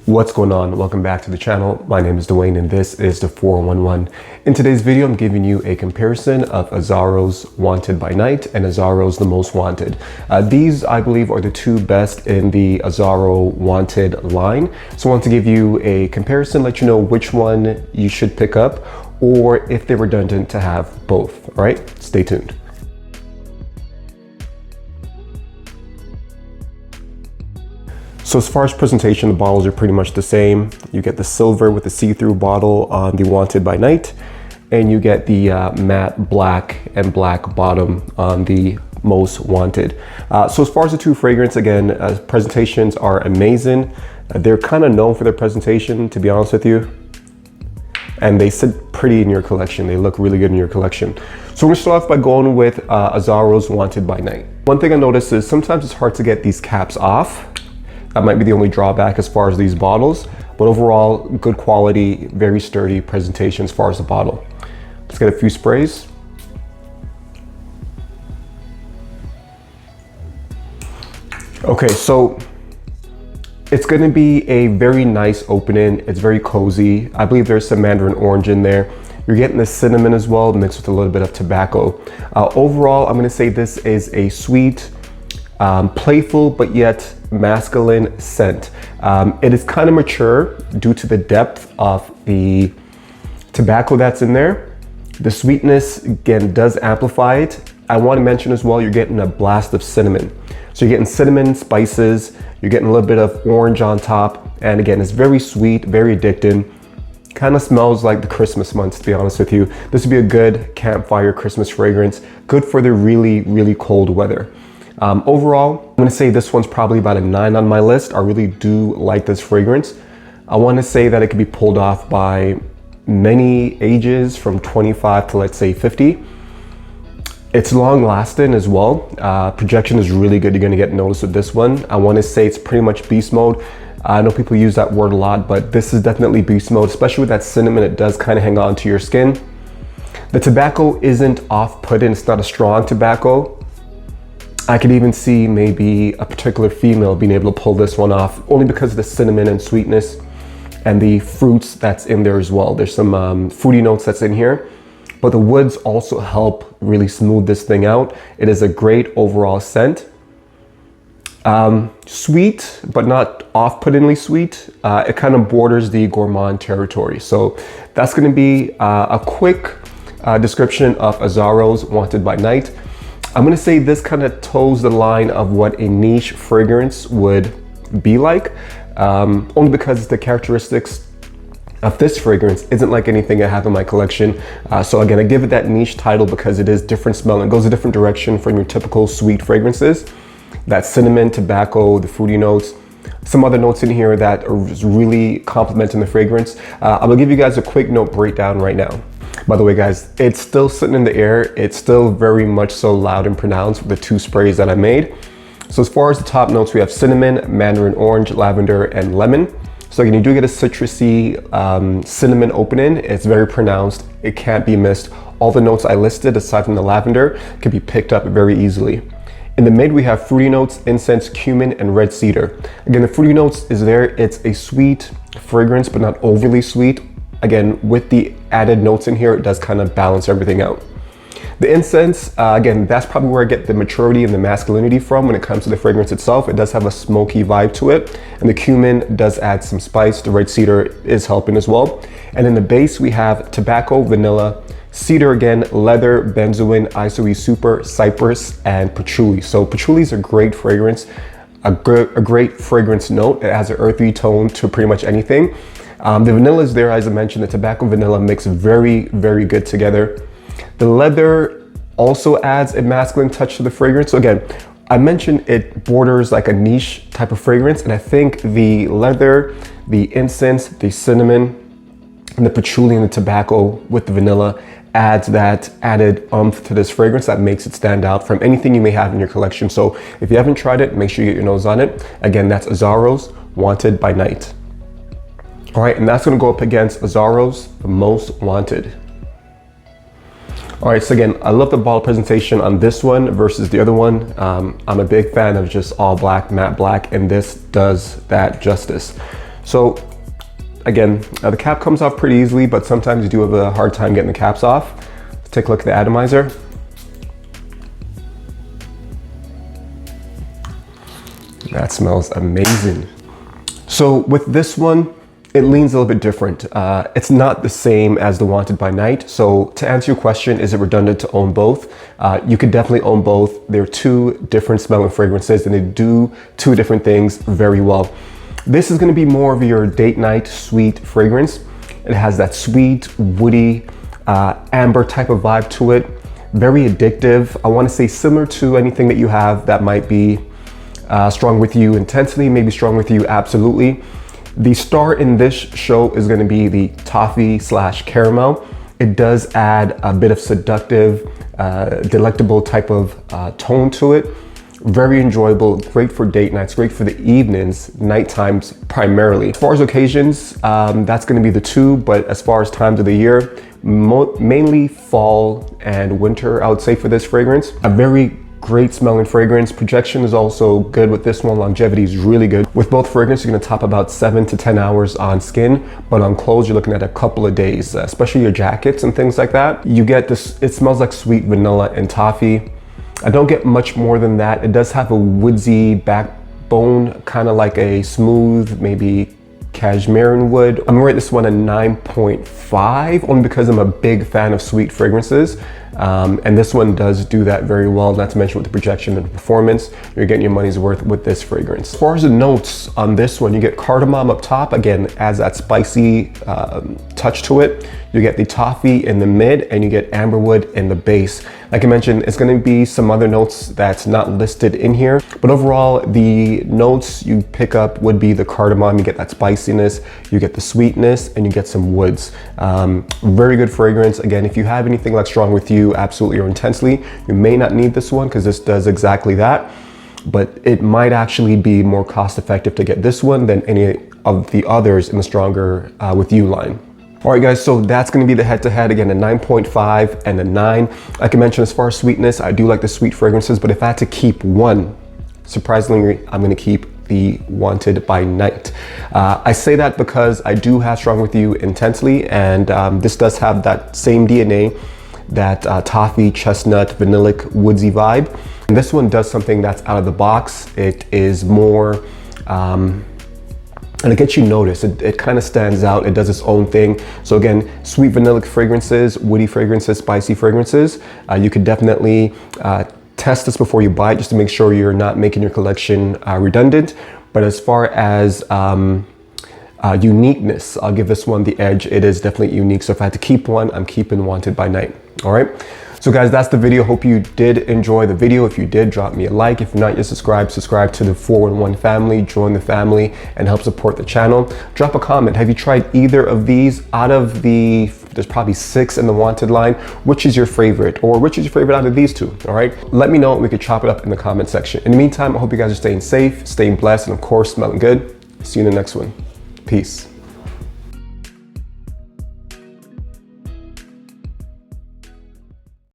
What's going on? Welcome back to the channel. My name is Dwayne and this is the 411. In today's video, I'm giving you a comparison of Azzaro's Wanted by Night and Azzaro's The Most Wanted. These, I believe, are the two best in the Azzaro Wanted line. So I want to give you a comparison, let you know which one you should pick up or if they're redundant to have both. All right, stay tuned. So as far as presentation, the bottles are pretty much the same. You get the silver with the see-through bottle on the Wanted by Night, and you get the matte black and black bottom on the Most Wanted. So as far as the two fragrance, again, presentations are amazing. They're kind of known for their presentation, to be honest with you. And they sit pretty in your collection. They look really good in your collection. So we're gonna start off by going with Azzaro's Wanted by Night. One thing I noticed is sometimes it's hard to get these caps off. That might be the only drawback as far as these bottles, but overall, good quality, very sturdy presentation as far as the bottle. Let's get a few sprays. Okay, so it's gonna be a very nice opening. It's very cozy. I believe there's some mandarin orange in there. You're getting the cinnamon as well, mixed with a little bit of tobacco. Overall, I'm gonna say this is a sweet, playful, but yet masculine scent. It is kind of mature due to the depth of the tobacco that's in there. The sweetness, again, does amplify it. I want to mention as well, you're getting a blast of cinnamon. So you're getting cinnamon, spices, you're getting a little bit of orange on top. And again, it's very sweet, very addicting. Kind of smells like the Christmas months, to be honest with you. This would be a good campfire Christmas fragrance, good for the really, really cold weather. Overall, I'm gonna say this one's probably about a 9 on my list. I really do like this fragrance. I wanna say that it could be pulled off by many ages from 25 to let's say 50. It's long lasting as well. Projection is really good. You're gonna get noticed with this one. I wanna say it's pretty much beast mode. I know people use that word a lot, but this is definitely beast mode, especially with that cinnamon. It does kind of hang on to your skin. The tobacco isn't off-putting. It's not a strong tobacco. I could even see maybe a particular female being able to pull this one off only because of the cinnamon and sweetness and the fruits that's in there as well. There's some fruity notes that's in here, but the woods also help really smooth this thing out. It is a great overall scent. Sweet, but not off-puttingly sweet. It kind of borders the gourmand territory. So that's gonna be a quick description of Azzaro's Wanted by Night. I'm gonna say this kind of toes the line of what a niche fragrance would be like, only because the characteristics of this fragrance isn't like anything I have in my collection. So again, I give it that niche title because it is different smell. It goes a different direction from your typical sweet fragrances. That cinnamon, tobacco, the fruity notes, some other notes in here that are really complementing the fragrance. I'm gonna give you guys a quick note breakdown right now. By the way, guys, it's still sitting in the air. It's still very much so loud and pronounced with the two sprays that I made. So as far as the top notes, we have cinnamon, mandarin orange, lavender, and lemon. So again, you do get a citrusy cinnamon opening. It's very pronounced. It can't be missed. All the notes I listed, aside from the lavender, can be picked up very easily. In the mid, we have fruity notes, incense, cumin, and red cedar. Again, the fruity notes is there. It's a sweet fragrance, but not overly sweet. Again, with the added notes in here, it does kind of balance everything out. The incense, again, that's probably where I get the maturity and the masculinity from when it comes to the fragrance itself. It does have a smoky vibe to it. And the cumin does add some spice. The red cedar is helping as well. And in the base, we have tobacco, vanilla, cedar again, leather, benzoin, isoe super, cypress, and patchouli. So patchouli is a great fragrance, a great fragrance note. It has an earthy tone to pretty much anything. The vanilla is there, as I mentioned. The tobacco and vanilla mix very, very good together. The leather also adds a masculine touch to the fragrance. So again, I mentioned it borders like a niche type of fragrance, and I think the leather, the incense, the cinnamon, and the patchouli and the tobacco with the vanilla adds that added oomph to this fragrance that makes it stand out from anything you may have in your collection. So if you haven't tried it, make sure you get your nose on it. Again, that's Azzaro's Wanted by Night. All right, and that's gonna go up against Azzaro's The Most Wanted. All right, so again, I love the bottle presentation on this one versus the other one. I'm a big fan of just all black, matte black, and this does that justice. So again, the cap comes off pretty easily, but sometimes you do have a hard time getting the caps off. Let's take a look at the atomizer. That smells amazing. So with this one, it leans a little bit different. It's not the same as the Wanted by Night. So to answer your question, is it redundant to own both? You could definitely own both. They're two different smelling fragrances and they do two different things very well. This is gonna be more of your date night sweet fragrance. It has that sweet, woody, amber type of vibe to it. Very addictive. I wanna say similar to anything that you have that might be strong with you intensely, maybe strong with you absolutely. The star in this show is gonna be the toffee / caramel. It does add a bit of seductive, delectable type of tone to it. Very enjoyable, great for date nights, great for the evenings, night times primarily. As far as occasions, that's gonna be the two, but as far as times of the year, mainly fall and winter, I would say for this fragrance. A very great smelling fragrance. Projection is also good with this one. Longevity is really good. With both fragrances, you're gonna top about 7 to 10 hours on skin, but on clothes, you're looking at a couple of days, especially your jackets and things like that. You get this, it smells like sweet vanilla and toffee. I don't get much more than that. It does have a woodsy backbone, kind of like a smooth, maybe cashmere wood. I'm gonna rate this one a 9.5, only because I'm a big fan of sweet fragrances. And this one does do that very well, not to mention with the projection and the performance, you're getting your money's worth with this fragrance. As far as the notes on this one, you get cardamom up top, again, adds that spicy touch to it. You get the toffee in the mid and you get amberwood in the base. Like I mentioned, it's gonna be some other notes that's not listed in here, but overall, the notes you pick up would be the cardamom, you get that spiciness, you get the sweetness, and you get some woods. Very good fragrance. Again, if you have anything like strong with you, absolutely or intensely, you may not need this one because this does exactly that, but it might actually be more cost effective to get this one than any of the others in the stronger with you line. All right guys, so that's gonna be the head-to-head. Again, a 9.5 and a 9. Like I mentioned, as far as sweetness, I do like the sweet fragrances, but if I had to keep one, surprisingly, I'm gonna keep the Wanted by Night. I say that because I do have strong with you intensely, and this does have that same DNA, that toffee, chestnut, vanillic, woodsy vibe. And this one does something that's out of the box. It is more, and it gets you noticed. It kind of stands out. It does its own thing. So again, sweet vanillic fragrances, woody fragrances, spicy fragrances. You could definitely test this before you buy it just to make sure you're not making your collection redundant. But as far as uniqueness, I'll give this one the edge. It is definitely unique. So if I had to keep one, I'm keeping Wanted by Night. All right. So guys, that's the video. Hope you did enjoy the video. If you did, drop me a like. If not, you subscribe to the 411 family, join the family and help support the channel. Drop a comment. Have you tried either of these? Out of there's probably 6 in the Wanted line. Which is your favorite, or which is your favorite out of these 2? All right. Let me know. We could chop it up in the comment section. In the meantime, I hope you guys are staying safe, staying blessed, and of course, smelling good. See you in the next one. Peace.